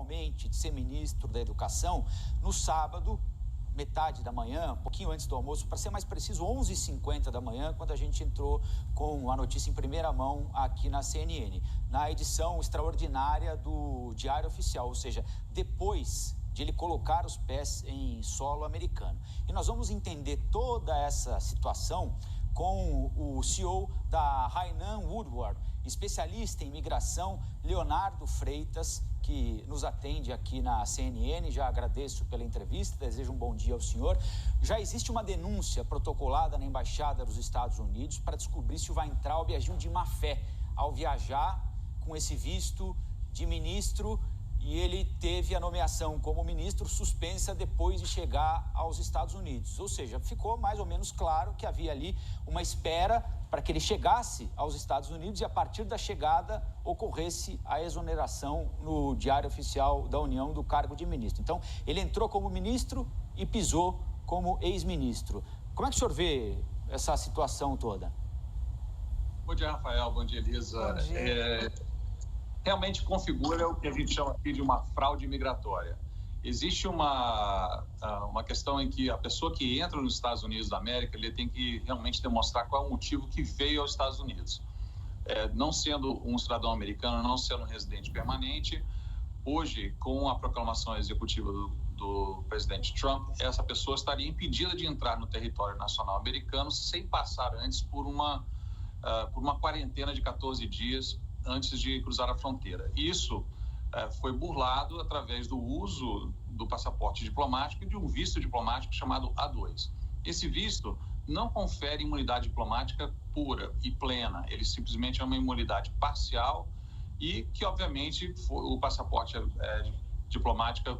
formalmente de ser ministro da Educação no sábado, metade da manhã, um pouquinho antes do almoço, para ser mais preciso, 11h50 da manhã, quando a gente entrou com a notícia em primeira mão aqui na CNN, na edição extraordinária do Diário Oficial, ou seja, depois de ele colocar os pés em solo americano. E nós vamos entender toda essa situação com o CEO da Hainan Woodward, especialista em imigração, Leonardo Freitas, que nos atende aqui na CNN. Já agradeço pela entrevista, desejo um bom dia ao senhor. Já existe uma denúncia protocolada na Embaixada dos Estados Unidos para descobrir se o Weintraub agiu de má fé ao viajar com esse visto de ministro, e ele teve a nomeação como ministro suspensa depois de chegar aos Estados Unidos. Ou seja, ficou mais ou menos claro que havia ali uma espera para que ele chegasse aos Estados Unidos e, a partir da chegada, ocorresse a exoneração no Diário Oficial da União do cargo de ministro. Então, ele entrou como ministro e pisou como ex-ministro. Como é que o senhor vê essa situação toda? Bom dia, Rafael. Bom dia, Elisa. Bom dia. Realmente configura o que a gente chama aqui de uma fraude migratória. Existe uma questão em que a pessoa que entra nos Estados Unidos da América, ele tem que realmente demonstrar qual é o motivo que veio aos Estados Unidos. Não sendo um cidadão americano, não sendo um residente permanente, hoje, com a proclamação executiva do presidente Trump, essa pessoa estaria impedida de entrar no território nacional americano sem passar antes por uma quarentena de 14 dias antes de cruzar a fronteira. Isso foi burlado através do uso do passaporte diplomático e de um visto diplomático chamado A2. Esse visto não confere imunidade diplomática pura e plena, ele simplesmente é uma imunidade parcial e que, obviamente, o passaporte diplomático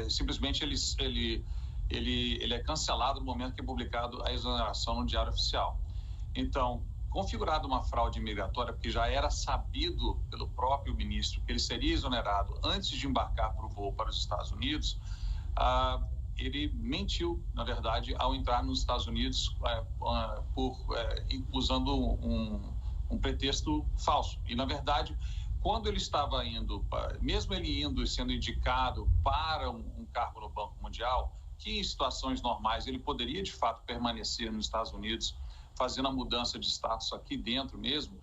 simplesmente ele é cancelado no momento que é publicado a exoneração no Diário Oficial. Então, configurado uma fraude migratória, porque já era sabido pelo próprio ministro que ele seria exonerado antes de embarcar para o voo para os Estados Unidos, ele mentiu, na verdade, ao entrar nos Estados Unidos usando um pretexto falso. E, na verdade, quando ele estava indo, mesmo ele indo e sendo indicado para um cargo no Banco Mundial, que em situações normais ele poderia, de fato, permanecer nos Estados Unidos, fazendo a mudança de status aqui dentro mesmo,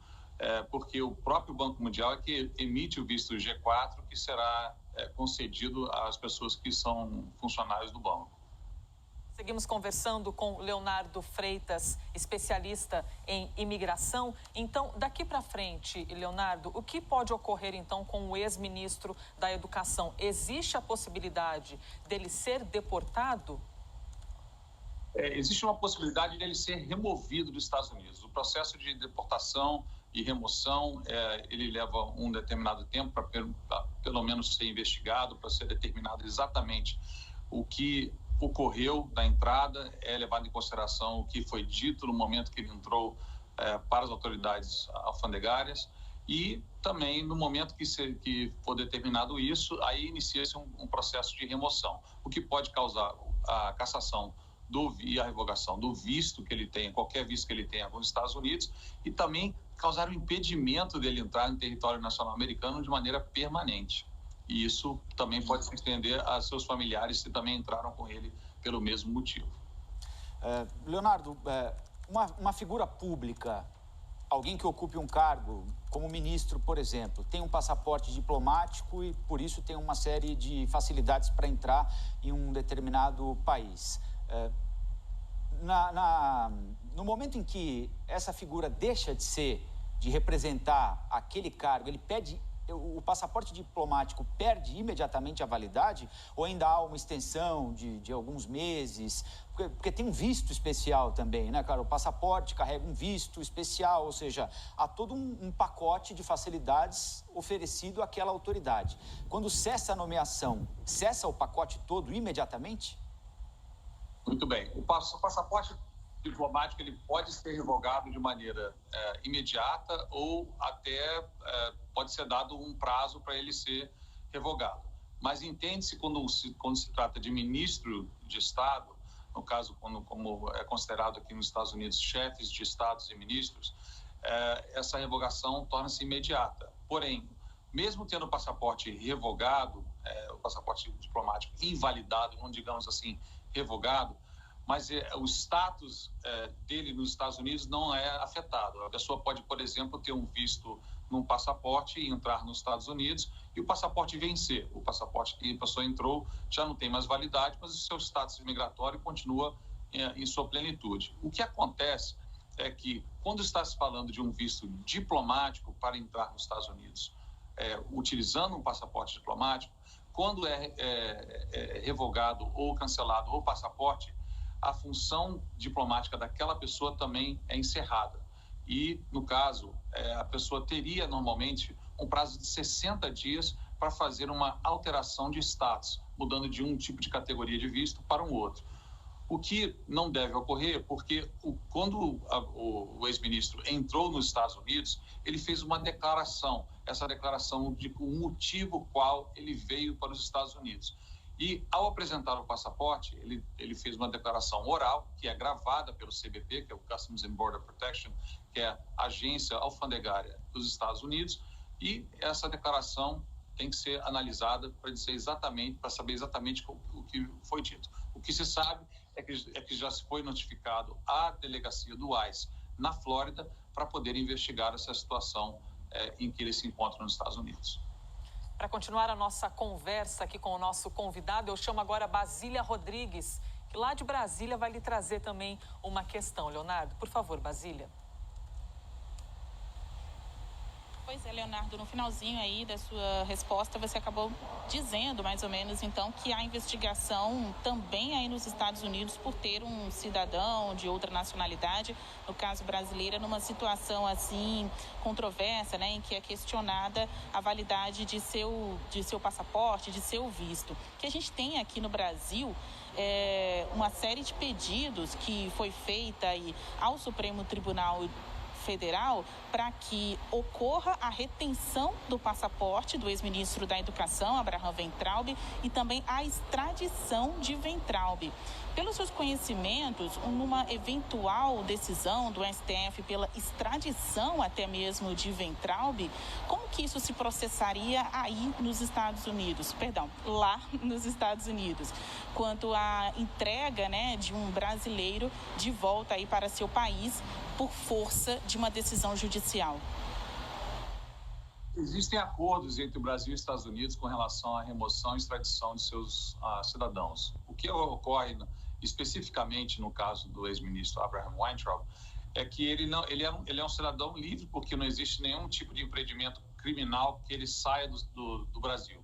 porque o próprio Banco Mundial é que emite o visto G4, que será concedido às pessoas que são funcionários do banco. Seguimos conversando com Leonardo Freitas, especialista em imigração. Então, daqui para frente, Leonardo, o que pode ocorrer então com o ex-ministro da Educação? Existe a possibilidade dele ser deportado? Existe uma possibilidade de ele ser removido dos Estados Unidos. O processo de deportação e remoção, ele leva um determinado tempo para pelo menos ser investigado, para ser determinado exatamente o que ocorreu da entrada, é levado em consideração o que foi dito no momento que ele entrou para as autoridades alfandegárias e também no momento que for determinado isso, aí inicia-se um processo de remoção, o que pode causar a cassação e a revogação do visto que ele tenha, qualquer visto que ele tenha nos Estados Unidos, e também causar o impedimento dele entrar no território nacional americano de maneira permanente. E isso também pode se estender a seus familiares que também entraram com ele pelo mesmo motivo. Leonardo, uma figura pública, alguém que ocupe um cargo como ministro, por exemplo, tem um passaporte diplomático e, por isso, tem uma série de facilidades para entrar em um determinado país. No momento em que essa figura deixa de representar aquele cargo, o passaporte diplomático perde imediatamente a validade ou ainda há uma extensão de alguns meses? Porque tem um visto especial também, né, cara? O passaporte carrega um visto especial, ou seja, há todo um pacote de facilidades oferecido àquela autoridade. Quando cessa a nomeação, cessa o pacote todo imediatamente? Muito bem. O passaporte diplomático ele pode ser revogado de maneira imediata ou até pode ser dado um prazo para ele ser revogado. Mas entende-se quando se trata de ministro de Estado, no caso, como é considerado aqui nos Estados Unidos, chefes de Estados e ministros, essa revogação torna-se imediata. Porém, mesmo tendo o passaporte revogado, o passaporte diplomático invalidado, não digamos assim, revogado, mas o status dele nos Estados Unidos não é afetado. A pessoa pode, por exemplo, ter um visto num passaporte e entrar nos Estados Unidos e o passaporte vencer. O passaporte que a pessoa entrou já não tem mais validade, mas o seu status migratório continua em sua plenitude. O que acontece é que, quando está se falando de um visto diplomático para entrar nos Estados Unidos, utilizando um passaporte diplomático, quando é revogado ou cancelado o passaporte, a função diplomática daquela pessoa também é encerrada. E, no caso, a pessoa teria, normalmente, um prazo de 60 dias para fazer uma alteração de status, mudando de um tipo de categoria de visto para um outro. O que não deve ocorrer, porque quando o ex-ministro entrou nos Estados Unidos, ele fez uma declaração, essa declaração de o motivo qual ele veio para os Estados Unidos. E, ao apresentar o passaporte, ele fez uma declaração oral, que é gravada pelo CBP, que é o Customs and Border Protection, que é a agência alfandegária dos Estados Unidos, e essa declaração tem que ser analisada para saber exatamente o que foi dito. O que se sabe é que já se foi notificado a delegacia do ICE na Flórida para poder investigar essa situação em que ele se encontra nos Estados Unidos. Para continuar a nossa conversa aqui com o nosso convidado, eu chamo agora Basília Rodrigues, que lá de Brasília vai lhe trazer também uma questão. Leonardo, por favor, Basília. Pois é, Leonardo, no finalzinho aí da sua resposta, você acabou dizendo, mais ou menos, então, que há investigação também aí nos Estados Unidos por ter um cidadão de outra nacionalidade, no caso brasileira, numa situação, assim, controversa, né, em que é questionada a validade de seu passaporte, de seu visto. Que a gente tem aqui no Brasil uma série de pedidos que foi feita aí ao Supremo Tribunal Federal para que ocorra a retenção do passaporte do ex-ministro da Educação, Abraham Weintraub, e também a extradição de Weintraub. Pelos seus conhecimentos, numa eventual decisão do STF pela extradição até mesmo de Weintraub, como que isso se processaria aí nos Estados Unidos? Perdão, lá nos Estados Unidos, quanto à entrega, né, de um brasileiro de volta aí para seu país por força de uma decisão judicial? Existem acordos entre o Brasil e os Estados Unidos com relação à remoção e extradição de seus cidadãos. O que ocorre especificamente no caso do ex-ministro Abraham Weintraub é que ele é um cidadão livre, porque não existe nenhum tipo de empreendimento criminal que ele saia do Brasil.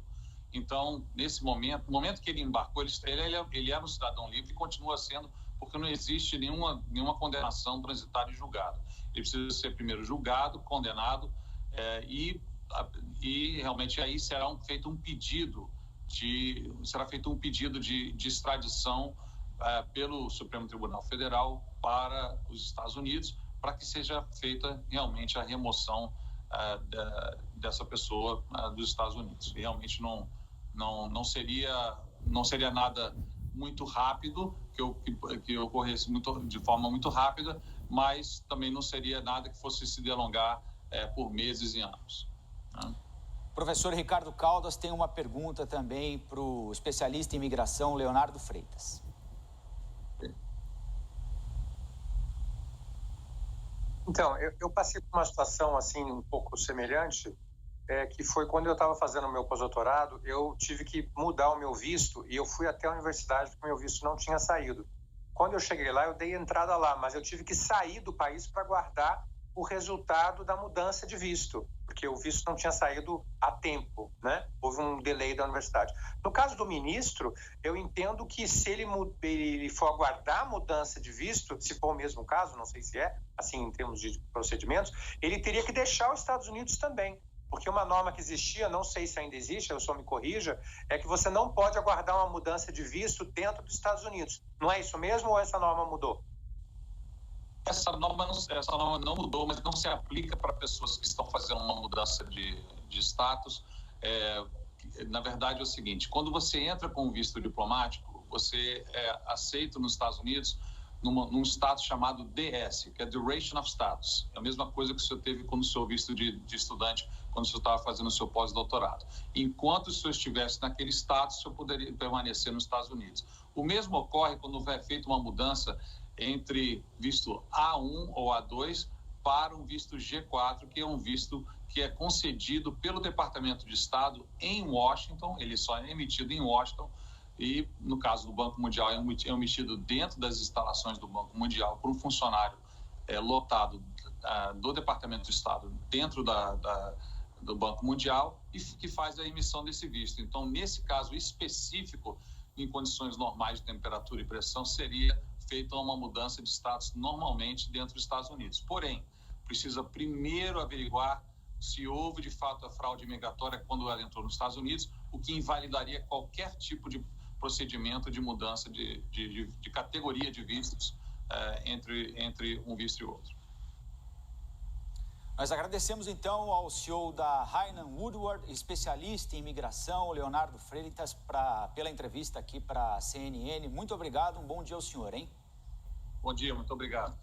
Então, nesse momento, no momento que ele embarcou, ele era um cidadão livre e continua sendo, porque não existe nenhuma condenação transitada e julgada. Ele precisa ser primeiro julgado, condenado, e realmente aí será feito um pedido de extradição pelo Supremo Tribunal Federal para os Estados Unidos, para que seja feita realmente a remoção dessa pessoa dos Estados Unidos. E realmente não seria nada muito rápido, que ocorresse de forma muito rápida, mas também não seria nada que fosse se delongar por meses e anos. Né? Professor Ricardo Caldas tem uma pergunta também para o especialista em imigração, Leonardo Freitas. Então, eu passei por uma situação assim um pouco semelhante, que foi quando eu estava fazendo o meu pós-doutorado, eu tive que mudar o meu visto e eu fui até a universidade porque o meu visto não tinha saído. Quando eu cheguei lá, eu dei entrada lá, mas eu tive que sair do país para guardar o resultado da mudança de visto, porque o visto não tinha saído a tempo, né? Houve um delay da universidade. No caso do ministro, eu entendo que se ele for aguardar a mudança de visto, se for o mesmo caso, não sei se é, assim, em termos de procedimentos, ele teria que deixar os Estados Unidos também. Porque uma norma que existia, não sei se ainda existe, eu só me corrija, é que você não pode aguardar uma mudança de visto dentro dos Estados Unidos. Não é isso mesmo ou essa norma mudou? Essa norma não mudou, mas não se aplica para pessoas que estão fazendo uma mudança de status. Na verdade, é o seguinte, quando você entra com um visto diplomático, você é aceito nos Estados Unidos num status chamado DS, que é Duration of Status. É a mesma coisa que o senhor teve com o seu visto de estudante, quando o senhor estava fazendo o seu pós-doutorado. Enquanto o senhor estivesse naquele status, o senhor poderia permanecer nos Estados Unidos. O mesmo ocorre quando é feita uma mudança entre visto A1 ou A2 para um visto G4, que é um visto que é concedido pelo Departamento de Estado em Washington, ele só é emitido em Washington, e no caso do Banco Mundial é emitido dentro das instalações do Banco Mundial por um funcionário lotado do Departamento de Estado dentro do Banco Mundial e que faz a emissão desse visto. Então, nesse caso específico, em condições normais de temperatura e pressão, seria feita uma mudança de status normalmente dentro dos Estados Unidos. Porém, precisa primeiro averiguar se houve de fato a fraude migratória quando ela entrou nos Estados Unidos, o que invalidaria qualquer tipo de procedimento de mudança de categoria de vistos entre um visto e outro. Nós agradecemos então ao CEO da Hainan Woodward, especialista em imigração, Leonardo Freitas, pela entrevista aqui para a CNN. Muito obrigado, um bom dia ao senhor, hein? Bom dia, muito obrigado.